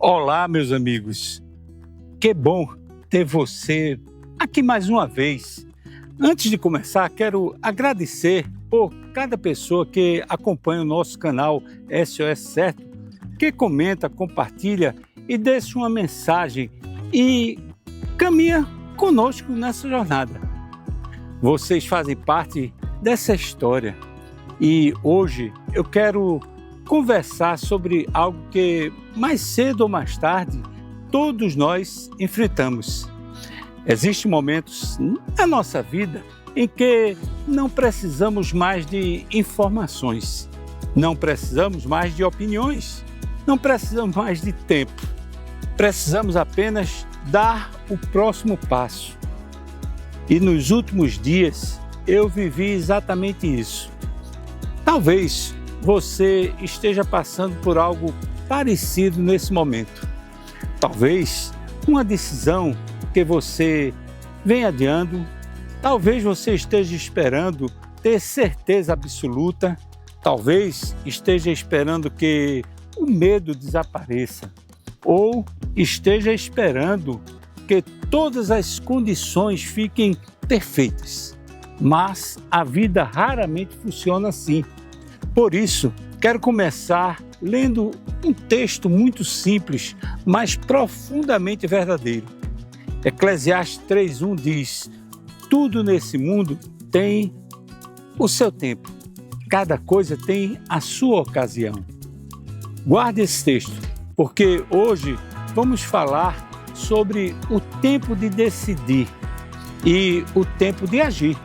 Olá, meus amigos. Que bom ter você aqui mais uma vez. Antes de começar, quero agradecer por cada pessoa que acompanha o nosso canal SOS Certo, que comenta, compartilha e deixa uma mensagem e caminha conosco nessa jornada. Vocês fazem parte dessa história e hoje eu quero conversar sobre algo que mais cedo ou mais tarde todos nós enfrentamos. Existem momentos na nossa vida em que não precisamos mais de informações, não precisamos mais de opiniões, não precisamos mais de tempo. Precisamos apenas dar o próximo passo. E nos últimos dias eu vivi exatamente isso. Talvez você esteja passando por algo parecido nesse momento. Talvez uma decisão que você vem adiando, talvez você esteja esperando ter certeza absoluta, talvez esteja esperando que o medo desapareça, ou esteja esperando que todas as condições fiquem perfeitas. Mas a vida raramente funciona assim. Por isso, quero começar lendo um texto muito simples, mas profundamente verdadeiro. Eclesiastes 3:1 diz: tudo nesse mundo tem o seu tempo, cada coisa tem a sua ocasião. Guarde esse texto, porque hoje vamos falar sobre o tempo de decidir e o tempo de agir.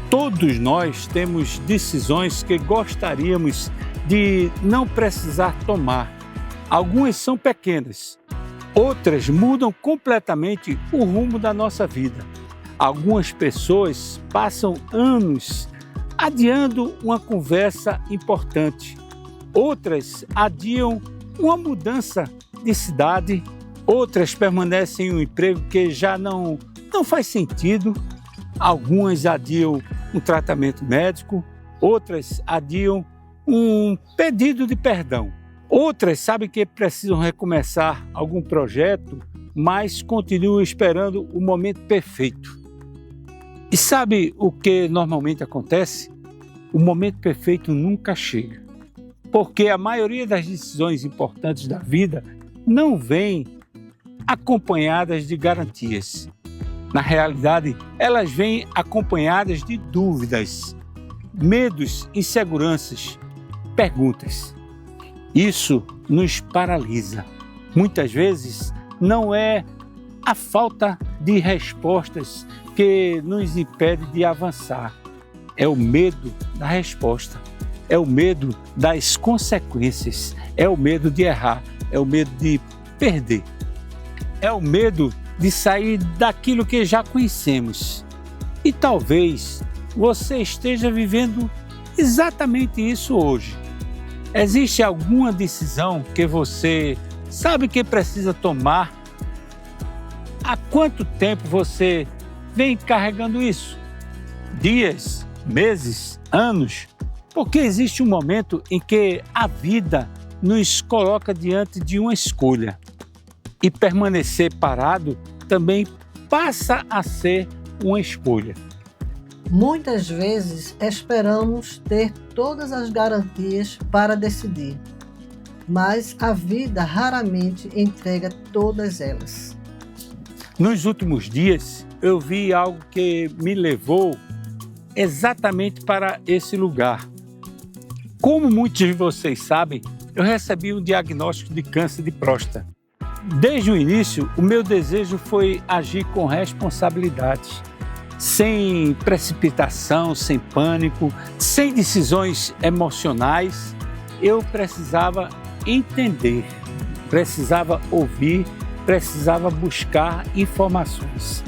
Todos nós temos decisões que gostaríamos de não precisar tomar. Algumas são pequenas, outras mudam completamente o rumo da nossa vida. Algumas pessoas passam anos adiando uma conversa importante, outras adiam uma mudança de cidade, outras permanecem em um emprego que já não faz sentido, algumas adiam um tratamento médico, outras adiam um pedido de perdão. Outras sabem que precisam recomeçar algum projeto, mas continuam esperando o momento perfeito. E sabe o que normalmente acontece? O momento perfeito nunca chega, porque a maioria das decisões importantes da vida não vem acompanhadas de garantias. Na realidade, elas vêm acompanhadas de dúvidas, medos, inseguranças, perguntas. Isso nos paralisa. Muitas vezes não é a falta de respostas que nos impede de avançar. É o medo da resposta, é o medo das consequências, é o medo de errar, é o medo de perder, é o medo de sair daquilo que já conhecemos. E talvez você esteja vivendo exatamente isso hoje. Existe alguma decisão que você sabe que precisa tomar? Há quanto tempo você vem carregando isso? Dias, meses, anos? Porque existe um momento em que a vida nos coloca diante de uma escolha. E permanecer parado também passa a ser uma escolha. Muitas vezes esperamos ter todas as garantias para decidir, mas a vida raramente entrega todas elas. Nos últimos dias, eu vi algo que me levou exatamente para esse lugar. Como muitos de vocês sabem, eu recebi um diagnóstico de câncer de próstata. Desde o início, o meu desejo foi agir com responsabilidade, sem precipitação, sem pânico, sem decisões emocionais. Eu precisava entender, precisava ouvir, precisava buscar informações.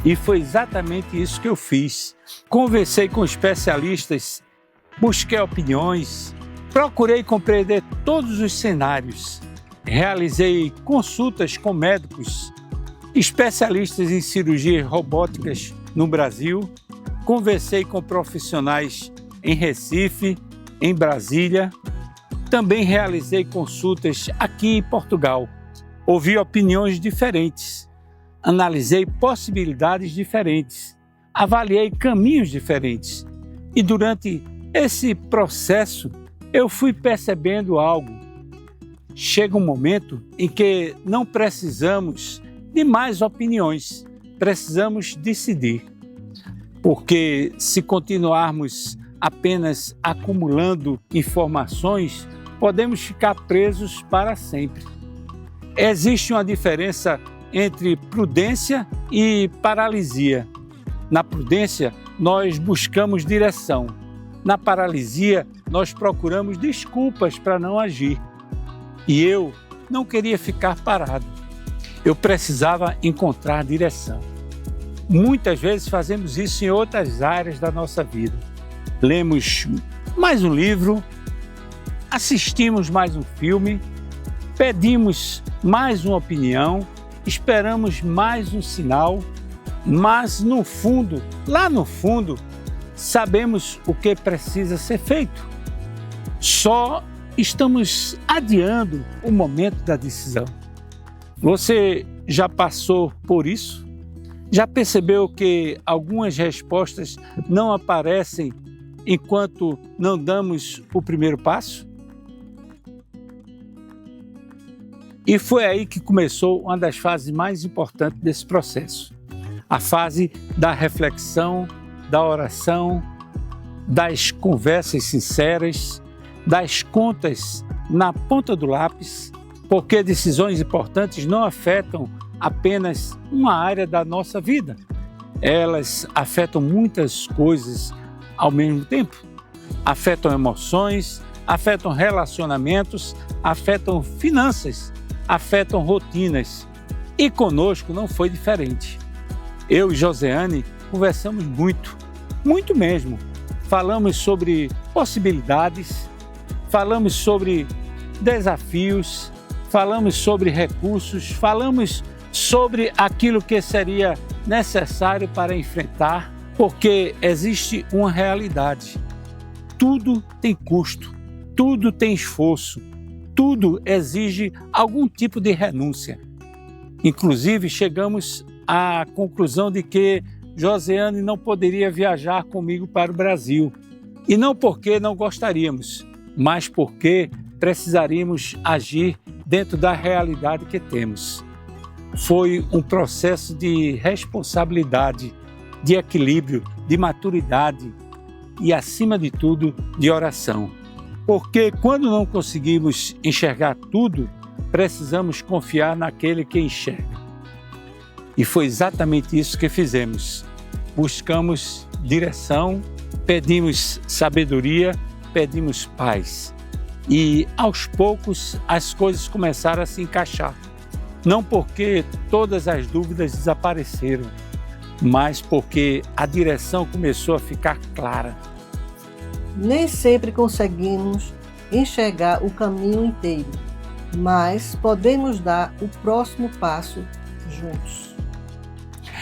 E foi exatamente isso que eu fiz. Conversei com especialistas, busquei opiniões, procurei compreender todos os cenários. Realizei consultas com médicos, especialistas em cirurgias robóticas no Brasil, conversei com profissionais em Recife, em Brasília. Também realizei consultas aqui em Portugal. Ouvi opiniões diferentes, analisei possibilidades diferentes, avaliei caminhos diferentes. E durante esse processo, eu fui percebendo algo. Chega um momento em que não precisamos de mais opiniões, precisamos decidir. Porque se continuarmos apenas acumulando informações, podemos ficar presos para sempre. Existe uma diferença entre prudência e paralisia. Na prudência, nós buscamos direção. Na paralisia, nós procuramos desculpas para não agir. E eu não queria ficar parado. Eu precisava encontrar direção. Muitas vezes fazemos isso em outras áreas da nossa vida. Lemos mais um livro, assistimos mais um filme, pedimos mais uma opinião, esperamos mais um sinal, mas no fundo, lá no fundo, sabemos o que precisa ser feito. Só estamos adiando o momento da decisão. Você já passou por isso? Já percebeu que algumas respostas não aparecem enquanto não damos o primeiro passo? E foi aí que começou uma das fases mais importantes desse processo. A fase da reflexão, da oração, das conversas sinceras, das contas na ponta do lápis, porque decisões importantes não afetam apenas uma área da nossa vida. Elas afetam muitas coisas ao mesmo tempo. Afetam emoções, afetam relacionamentos, afetam finanças, afetam rotinas. E conosco não foi diferente. Eu e Josiane conversamos muito mesmo. Falamos sobre possibilidades, falamos sobre desafios, falamos sobre recursos, falamos sobre aquilo que seria necessário para enfrentar, porque existe uma realidade. Tudo tem custo, tudo tem esforço, tudo exige algum tipo de renúncia. Inclusive, chegamos à conclusão de que Josiane não poderia viajar comigo para o Brasil. E não porque não gostaríamos, mas porque precisaríamos agir dentro da realidade que temos. Foi um processo de responsabilidade, de equilíbrio, de maturidade e, acima de tudo, de oração. Porque quando não conseguimos enxergar tudo, precisamos confiar naquele que enxerga. E foi exatamente isso que fizemos. Buscamos direção, pedimos sabedoria, pedimos paz. E aos poucos as coisas começaram a se encaixar. Não porque todas as dúvidas desapareceram, mas porque a direção começou a ficar clara. Nem sempre conseguimos enxergar o caminho inteiro, mas podemos dar o próximo passo juntos.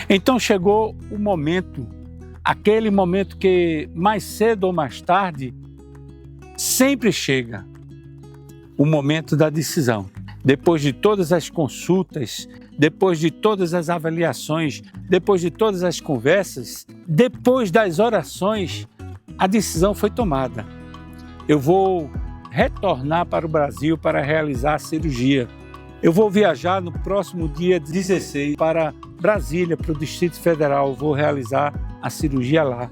Então chegou o momento, aquele momento que mais cedo ou mais tarde sempre chega, o momento da decisão. Depois de todas as consultas, depois de todas as avaliações, depois de todas as conversas, depois das orações, a decisão foi tomada. Eu vou retornar para o Brasil para realizar a cirurgia. Eu vou viajar no próximo dia 16 para Brasília, para o Distrito Federal. Vou realizar a cirurgia lá.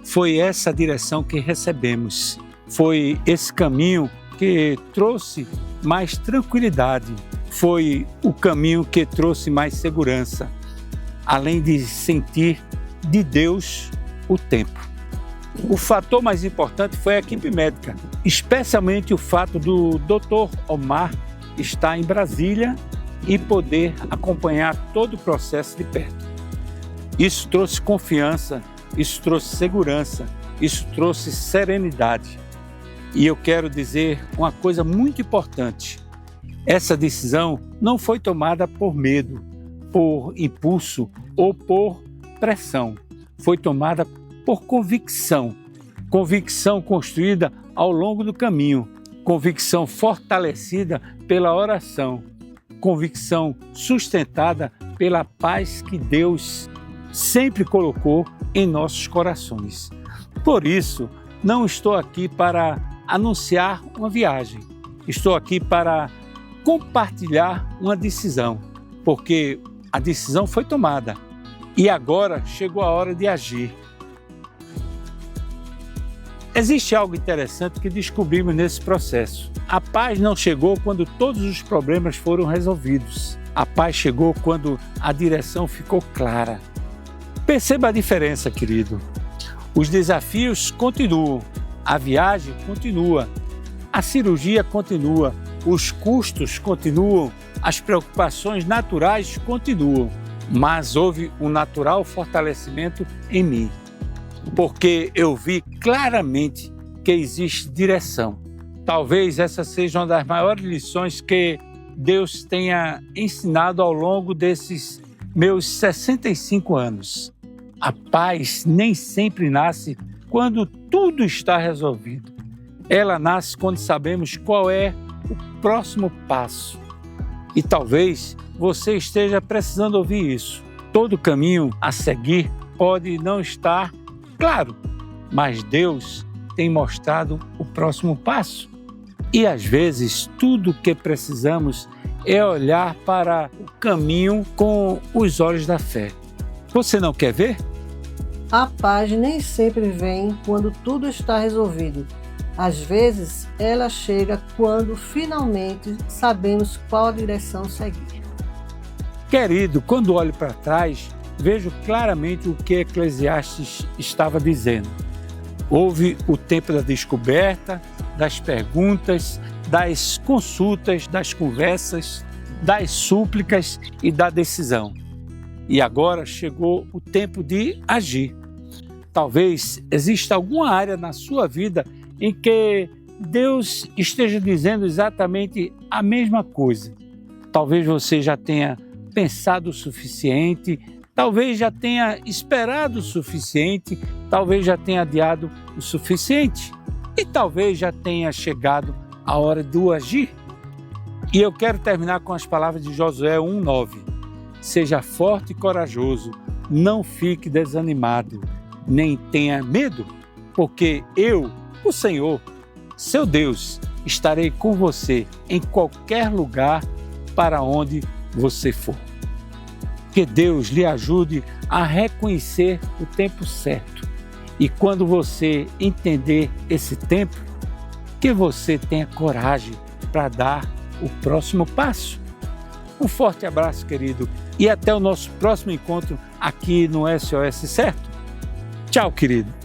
Foi essa a direção que recebemos. Foi esse caminho que trouxe mais tranquilidade. Foi o caminho que trouxe mais segurança, além de sentir de Deus o tempo. O fator mais importante foi a equipe médica, especialmente o fato do Dr. Omar estar em Brasília e poder acompanhar todo o processo de perto. Isso trouxe confiança, isso trouxe segurança, isso trouxe serenidade. E eu quero dizer uma coisa muito importante. Essa decisão não foi tomada por medo, por impulso ou por pressão. Foi tomada por convicção. convicção construída ao longo do caminho, convicção fortalecida pela oração, convicção sustentada pela paz que Deus sempre colocou em nossos corações. Por isso, não estou aqui para anunciar uma viagem, estou aqui para compartilhar uma decisão, porque a decisão foi tomada e agora chegou a hora de agir. Existe algo interessante que descobrimos nesse processo. A paz não chegou quando todos os problemas foram resolvidos. A paz chegou quando a direção ficou clara. Perceba a diferença, querido. Os desafios continuam, a viagem continua, a cirurgia continua, os custos continuam, as preocupações naturais continuam, mas houve um natural fortalecimento em mim, porque eu vi claramente que existe direção. Talvez essa seja uma das maiores lições que Deus tenha ensinado ao longo desses meus 65 anos. A paz nem sempre nasce quando tudo está resolvido. Ela nasce quando sabemos qual é o próximo passo. E talvez você esteja precisando ouvir isso. Todo caminho a seguir pode não estar claro, mas Deus tem mostrado o próximo passo. E às vezes tudo o que precisamos é olhar para o caminho com os olhos da fé. Você não quer ver? A paz nem sempre vem quando tudo está resolvido. Às vezes, ela chega quando finalmente sabemos qual a direção seguir. Querido, quando olho para trás, vejo claramente o que Eclesiastes estava dizendo. Houve o tempo da descoberta, das perguntas, das consultas, das conversas, das súplicas e da decisão. E agora chegou o tempo de agir. Talvez exista alguma área na sua vida em que Deus esteja dizendo exatamente a mesma coisa. Talvez você já tenha pensado o suficiente, talvez já tenha esperado o suficiente, talvez já tenha adiado o suficiente e talvez já tenha chegado a hora do agir. E eu quero terminar com as palavras de Josué 1:9. Seja forte e corajoso, não fique desanimado, nem tenha medo, porque eu, o Senhor, seu Deus, estarei com você em qualquer lugar para onde você for. Que Deus lhe ajude a reconhecer o tempo certo. E quando você entender esse tempo, que você tenha coragem para dar o próximo passo. Um forte abraço, querido, e até o nosso próximo encontro aqui no SOS Certo. Tchau, querido.